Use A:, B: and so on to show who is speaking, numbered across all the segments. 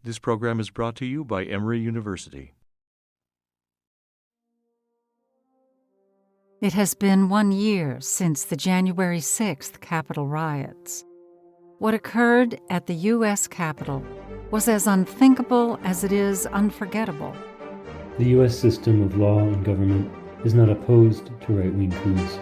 A: This program is brought to you by Emory University.
B: It has been 1 year since the January 6th Capitol riots. What occurred at the U.S. Capitol was as unthinkable as it is unforgettable.
C: The U.S. system of law and government is not opposed to right-wing coups.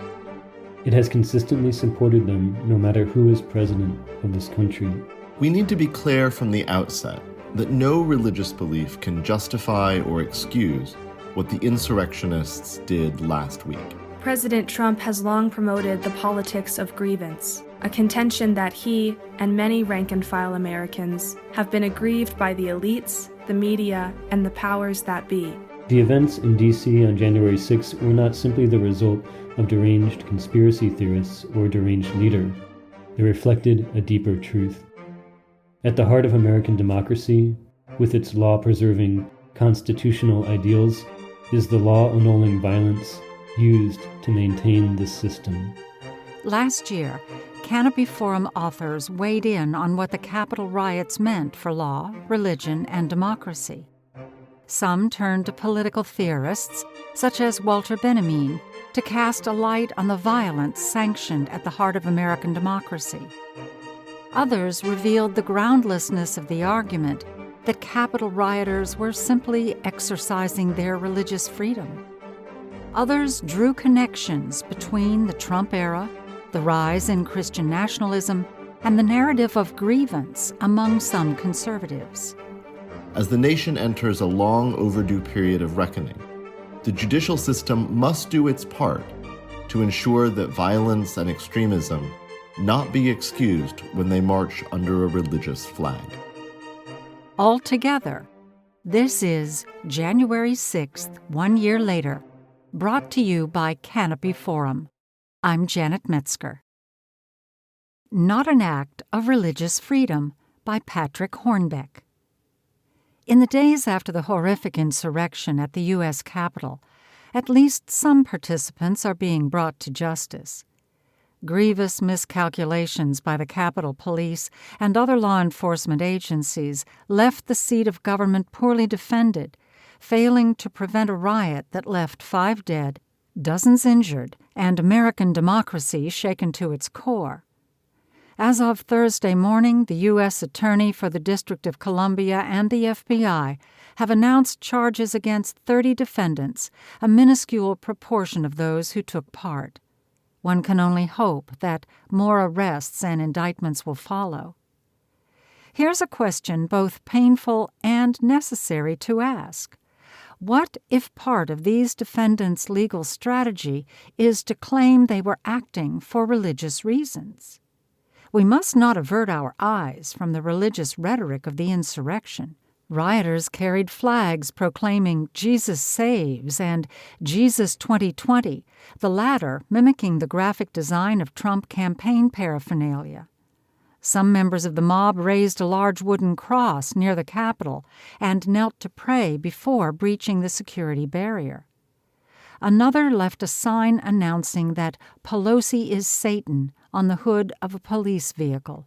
C: It has consistently supported them no matter who is president of this country.
D: We need to be clear from the outset that no religious belief can justify or excuse what the insurrectionists did last week.
E: President Trump has long promoted the politics of grievance, a contention that he and many rank-and-file Americans have been aggrieved by the elites, the media, and the powers that be.
C: The events in D.C. on January 6 were not simply the result of deranged conspiracy theorists or a deranged leader. They reflected a deeper truth. At the heart of American democracy, with its law-preserving constitutional ideals, is the law-annulling violence used to maintain this system.
B: Last year, Canopy Forum authors weighed in on what the Capitol riots meant for law, religion, and democracy. Some turned to political theorists, such as Walter Benjamin, to cast a light on the violence sanctioned at the heart of American democracy. Others revealed the groundlessness of the argument that Capitol rioters were simply exercising their religious freedom. Others drew connections between the Trump era, the rise in Christian nationalism, and the narrative of grievance among some conservatives.
D: As the nation enters a long overdue period of reckoning, the judicial system must do its part to ensure that violence and extremism not be excused when they march under a religious flag.
B: Altogether, this is January 6th, 1 year later, brought to you by Canopy Forum. I'm Janet Metzger. Not an Act of Religious Freedom by Patrick Hornbeck. In the days after the horrific insurrection at the U.S. Capitol, at least some participants are being brought to justice. Grievous miscalculations by the Capitol Police and other law enforcement agencies left the seat of government poorly defended, failing to prevent a riot that left 5 dead, dozens injured, and American democracy shaken to its core. As of Thursday morning, the U.S. Attorney for the District of Columbia and the FBI have announced charges against 30 defendants, a minuscule proportion of those who took part. One can only hope that more arrests and indictments will follow. Here's a question both painful and necessary to ask. What if part of these defendants' legal strategy is to claim they were acting for religious reasons? We must not avert our eyes from the religious rhetoric of the insurrection. Rioters carried flags proclaiming Jesus Saves and Jesus 2020, the latter mimicking the graphic design of Trump campaign paraphernalia. Some members of the mob raised a large wooden cross near the Capitol and knelt to pray before breaching the security barrier. Another left a sign announcing that Pelosi is Satan on the hood of a police vehicle.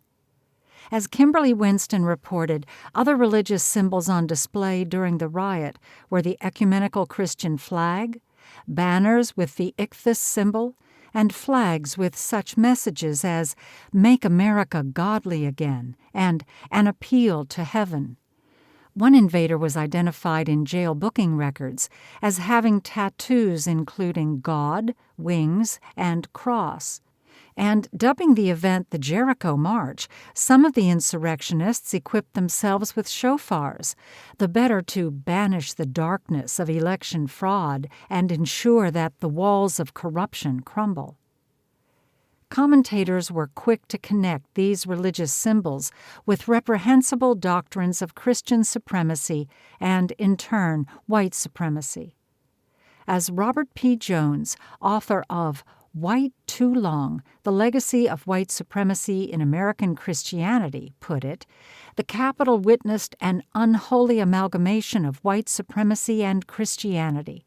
B: As Kimberly Winston reported, other religious symbols on display during the riot were the ecumenical Christian flag, banners with the ichthus symbol, and flags with such messages as "Make America Godly Again" and "An Appeal to Heaven." One invader was identified in jail booking records as having tattoos including God, wings, and cross. And dubbing the event the Jericho March, some of the insurrectionists equipped themselves with shofars, the better to banish the darkness of election fraud and ensure that the walls of corruption crumble. Commentators were quick to connect these religious symbols with reprehensible doctrines of Christian supremacy and, in turn, white supremacy. As Robert P. Jones, author of White Too Long, The Legacy of White Supremacy in American Christianity, put it, the Capitol witnessed an unholy amalgamation of white supremacy and Christianity.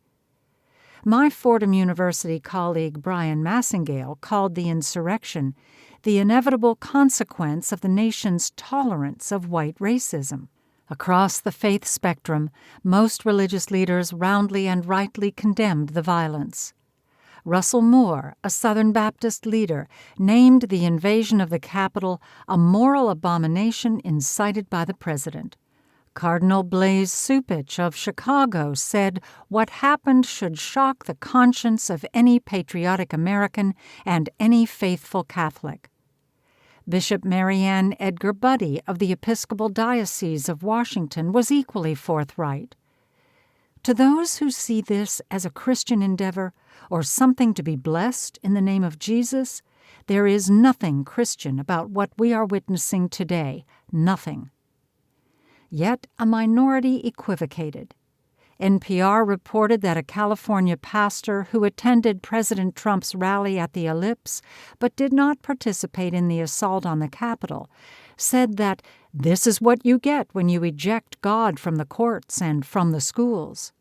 B: My Fordham University colleague Brian Massingale called the insurrection the inevitable consequence of the nation's tolerance of white racism. Across the faith spectrum, most religious leaders roundly and rightly condemned the violence. Russell Moore, a Southern Baptist leader, named the invasion of the Capitol a moral abomination incited by the president. Cardinal Blaise Supich of Chicago said what happened should shock the conscience of any patriotic American and any faithful Catholic. Bishop Marianne Edgar Budde of the Episcopal Diocese of Washington was equally forthright. To those who see this as a Christian endeavor or something to be blessed in the name of Jesus, there is nothing Christian about what we are witnessing today, nothing. Yet a minority equivocated. NPR reported that a California pastor who attended President Trump's rally at the Ellipse but did not participate in the assault on the Capitol said that this is what you get when you eject God from the courts and from the schools.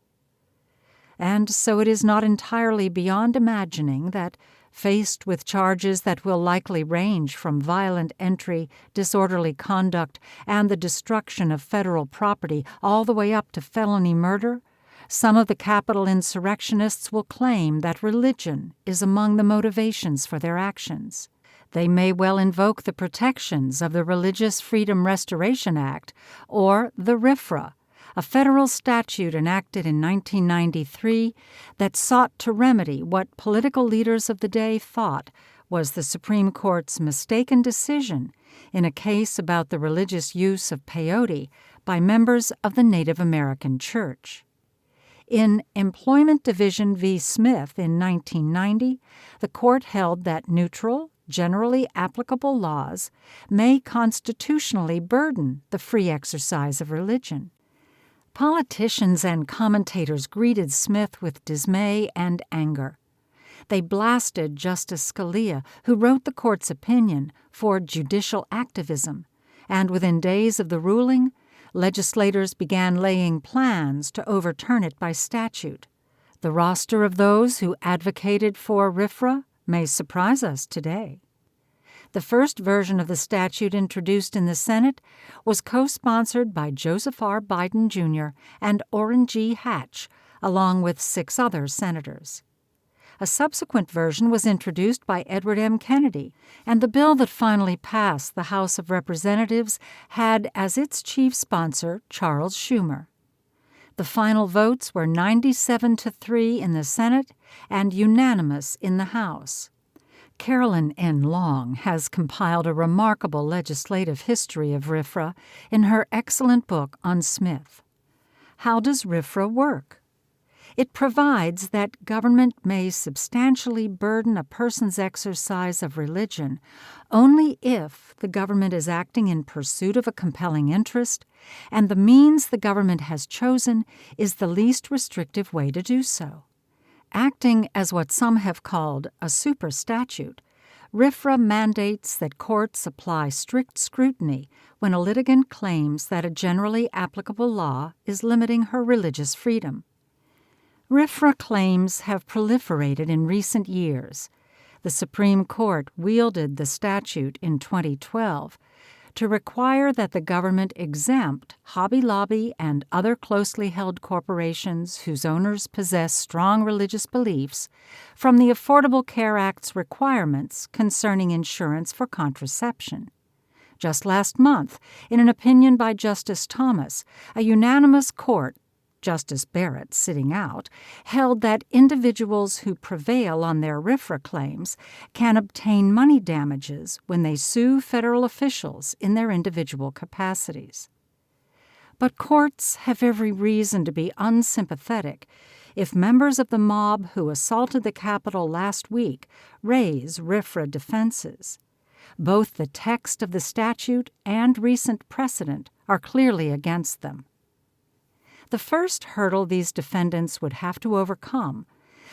B: And so it is not entirely beyond imagining that, faced with charges that will likely range from violent entry, disorderly conduct, and the destruction of federal property all the way up to felony murder, some of the Capitol insurrectionists will claim that religion is among the motivations for their actions. They may well invoke the protections of the Religious Freedom Restoration Act or the RFRA, a federal statute enacted in 1993 that sought to remedy what political leaders of the day thought was the Supreme Court's mistaken decision in a case about the religious use of peyote by members of the Native American Church. In Employment Division v. Smith in 1990, the court held that neutral, generally applicable laws may constitutionally burden the free exercise of religion. Politicians and commentators greeted Smith with dismay and anger. They blasted Justice Scalia, who wrote the court's opinion, for judicial activism, and within days of the ruling, legislators began laying plans to overturn it by statute. The roster of those who advocated for RFRA may surprise us today. The first version of the statute introduced in the Senate was co-sponsored by Joseph R. Biden Jr. and Orrin G. Hatch, along with 6 other senators. A subsequent version was introduced by Edward M. Kennedy, and the bill that finally passed the House of Representatives had as its chief sponsor Charles Schumer. The final votes were 97-3 in the Senate and unanimous in the House. Carolyn N. Long has compiled a remarkable legislative history of RFRA in her excellent book on Smith. How does RFRA work? It provides that government may substantially burden a person's exercise of religion only if the government is acting in pursuit of a compelling interest and the means the government has chosen is the least restrictive way to do so. Acting as what some have called a super statute, RFRA mandates that courts apply strict scrutiny when a litigant claims that a generally applicable law is limiting her religious freedom. RFRA claims have proliferated in recent years. The Supreme Court wielded the statute in 2012 to require that the government exempt Hobby Lobby and other closely held corporations whose owners possess strong religious beliefs from the Affordable Care Act's requirements concerning insurance for contraception. Just last month, in an opinion by Justice Thomas, a unanimous court, Justice Barrett sitting out, held that individuals who prevail on their RFRA claims can obtain money damages when they sue federal officials in their individual capacities. But courts have every reason to be unsympathetic if members of the mob who assaulted the Capitol last week raise RFRA defenses. Both the text of the statute and recent precedent are clearly against them. The first hurdle these defendants would have to overcome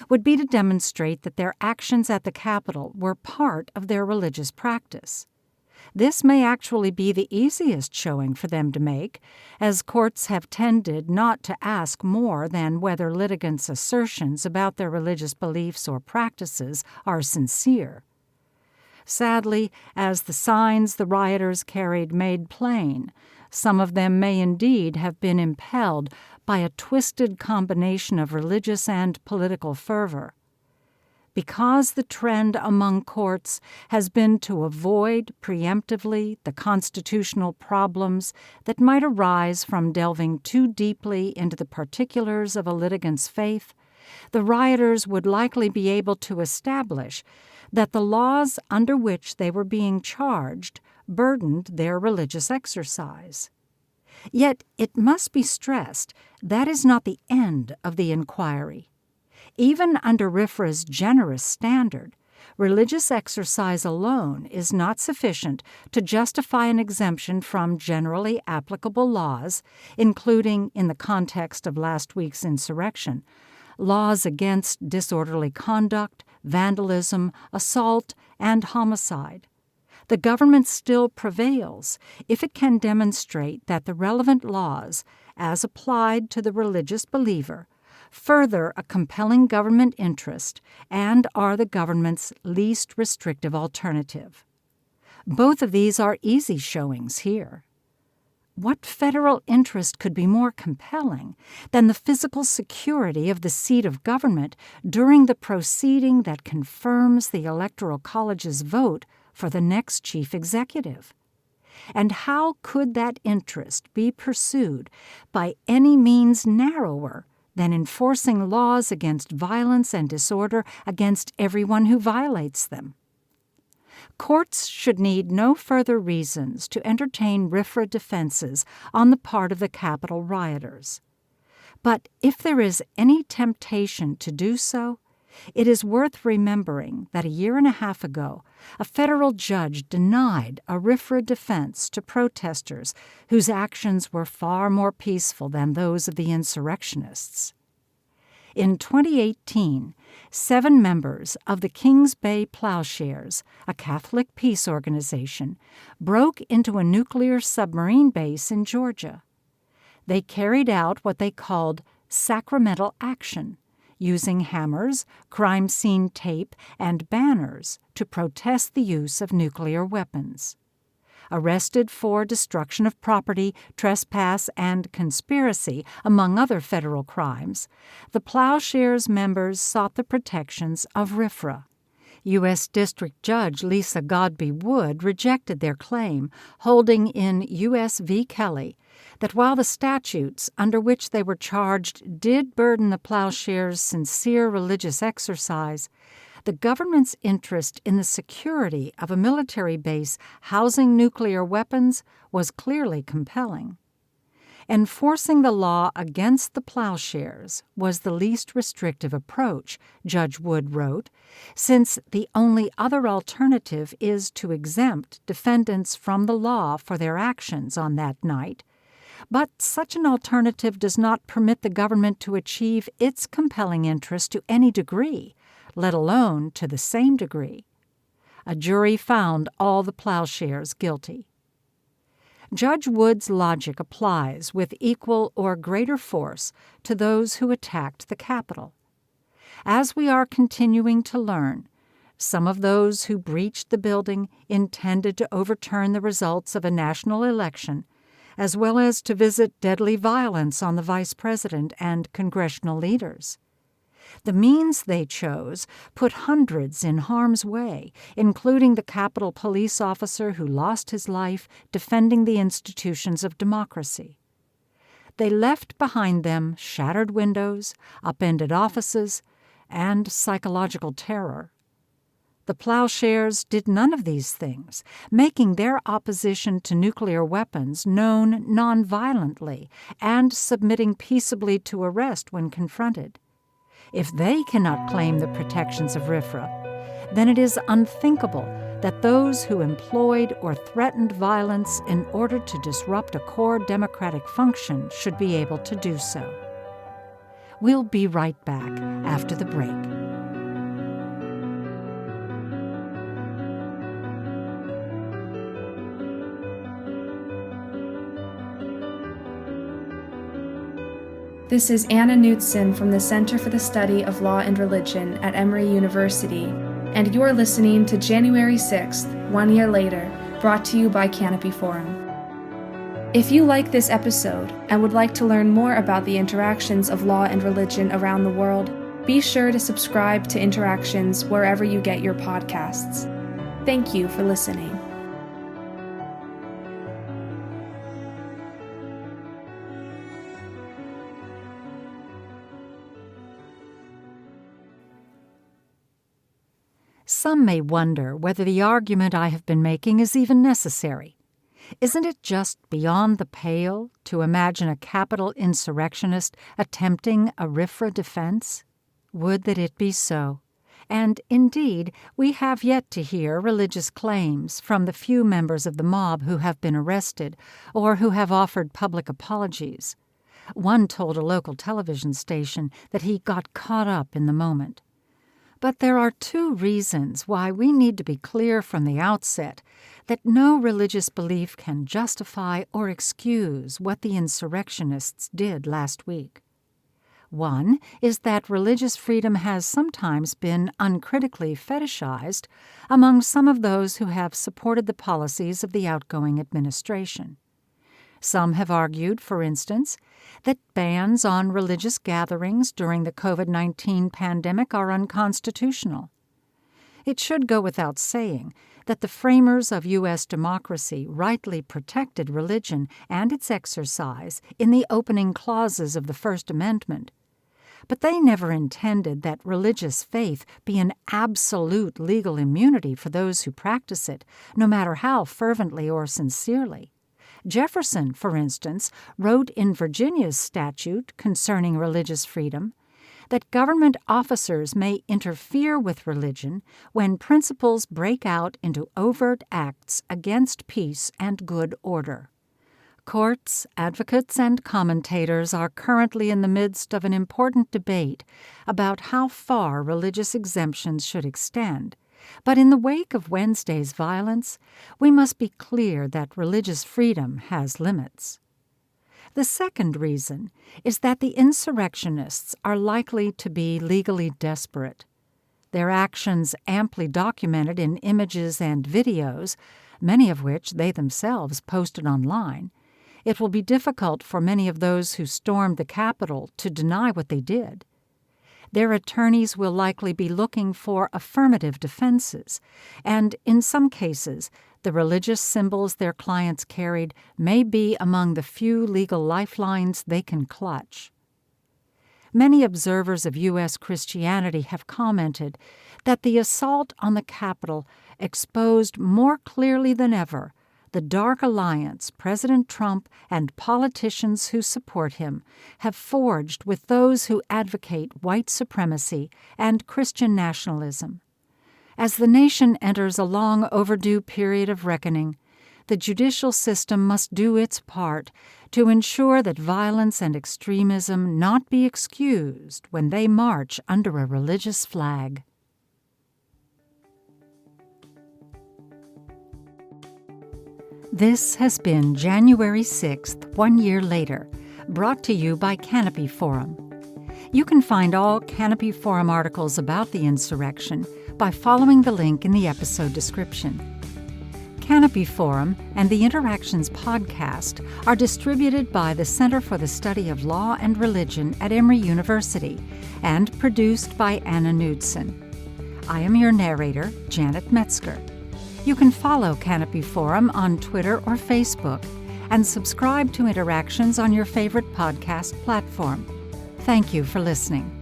B: would be to demonstrate that their actions at the Capitol were part of their religious practice. This may actually be the easiest showing for them to make, as courts have tended not to ask more than whether litigants' assertions about their religious beliefs or practices are sincere. Sadly, as the signs the rioters carried made plain, some of them may indeed have been impelled by a twisted combination of religious and political fervor. Because the trend among courts has been to avoid preemptively the constitutional problems that might arise from delving too deeply into the particulars of a litigant's faith, the rioters would likely be able to establish that the laws under which they were being charged burdened their religious exercise. Yet it must be stressed that is not the end of the inquiry. Even under RFRA's generous standard, religious exercise alone is not sufficient to justify an exemption from generally applicable laws, including, in the context of last week's insurrection, laws against disorderly conduct, vandalism, assault, and homicide. The government still prevails if it can demonstrate that the relevant laws, as applied to the religious believer, further a compelling government interest and are the government's least restrictive alternative. Both of these are easy showings here. What federal interest could be more compelling than the physical security of the seat of government during the proceeding that confirms the Electoral College's vote for the next chief executive? And how could that interest be pursued by any means narrower than enforcing laws against violence and disorder against everyone who violates them? Courts should need no further reasons to entertain RFRA defenses on the part of the Capitol rioters. But if there is any temptation to do so, it is worth remembering that a year and a half ago, a federal judge denied a RFRA defense to protesters whose actions were far more peaceful than those of the insurrectionists. In 2018, 7 members of the Kings Bay Plowshares, a Catholic peace organization, broke into a nuclear submarine base in Georgia. They carried out what they called sacramental action, using hammers, crime scene tape, and banners to protest the use of nuclear weapons. Arrested for destruction of property, trespass, and conspiracy, among other federal crimes, the Plowshares members sought the protections of RFRA. U.S. District Judge Lisa Godbey Wood rejected their claim, holding in U.S. v. Kelly that while the statutes under which they were charged did burden the Plowshares' sincere religious exercise, the government's interest in the security of a military base housing nuclear weapons was clearly compelling. Enforcing the law against the Plowshares was the least restrictive approach, Judge Wood wrote, since the only other alternative is to exempt defendants from the law for their actions on that night. But such an alternative does not permit the government to achieve its compelling interest to any degree, let alone to the same degree. A jury found all the Plowshares guilty. Judge Wood's logic applies with equal or greater force to those who attacked the Capitol. As we are continuing to learn, some of those who breached the building intended to overturn the results of a national election, as well as to visit deadly violence on the vice president and congressional leaders. The means they chose put hundreds in harm's way, including the Capitol police officer who lost his life defending the institutions of democracy. They left behind them shattered windows, upended offices, and psychological terror. The Plowshares did none of these things, making their opposition to nuclear weapons known nonviolently and submitting peaceably to arrest when confronted. If they cannot claim the protections of RFRA, then it is unthinkable that those who employed or threatened violence in order to disrupt a core democratic function should be able to do so. We'll be right back after the break.
E: This is Anna Knutson from the Center for the Study of Law and Religion at Emory University, and you're listening to January 6th, 1 year later, brought to you by Canopy Forum. If you like this episode and would like to learn more about the interactions of law and religion around the world, be sure to subscribe to Interactions wherever you get your podcasts. Thank you for listening.
B: Some may wonder whether the argument I have been making is even necessary. Isn't it just beyond the pale to imagine a capital insurrectionist attempting a RFRA defense? Would that it be so. And indeed, we have yet to hear religious claims from the few members of the mob who have been arrested or who have offered public apologies. One told a local television station that he got caught up in the moment. But there are two reasons why we need to be clear from the outset that no religious belief can justify or excuse what the insurrectionists did last week. One is that religious freedom has sometimes been uncritically fetishized among some of those who have supported the policies of the outgoing administration. Some have argued, for instance, that bans on religious gatherings during the COVID-19 pandemic are unconstitutional. It should go without saying that the framers of U.S. democracy rightly protected religion and its exercise in the opening clauses of the First Amendment. But they never intended that religious faith be an absolute legal immunity for those who practice it, no matter how fervently or sincerely. Jefferson, for instance, wrote in Virginia's statute concerning religious freedom that government officers may interfere with religion when principles break out into overt acts against peace and good order. Courts, advocates, and commentators are currently in the midst of an important debate about how far religious exemptions should extend. But in the wake of Wednesday's violence, we must be clear that religious freedom has limits. The second reason is that the insurrectionists are likely to be legally desperate. Their actions amply documented in images and videos, many of which they themselves posted online, it will be difficult for many of those who stormed the Capitol to deny what they did. Their attorneys will likely be looking for affirmative defenses, and in some cases, the religious symbols their clients carried may be among the few legal lifelines they can clutch. Many observers of U.S. Christianity have commented that the assault on the Capitol exposed more clearly than ever the dark alliance President Trump and politicians who support him have forged with those who advocate white supremacy and Christian nationalism. As the nation enters a long overdue period of reckoning, the judicial system must do its part to ensure that violence and extremism not be excused when they march under a religious flag. This has been January 6th, 1 year later, brought to you by Canopy Forum. You can find all Canopy Forum articles about the insurrection by following the link in the episode description. Canopy Forum and the Interactions podcast are distributed by the Center for the Study of Law and Religion at Emory University and produced by Anna Knudsen. I am your narrator, Janet Metzger. You can follow Canopy Forum on Twitter or Facebook and subscribe to Interactions on your favorite podcast platform. Thank you for listening.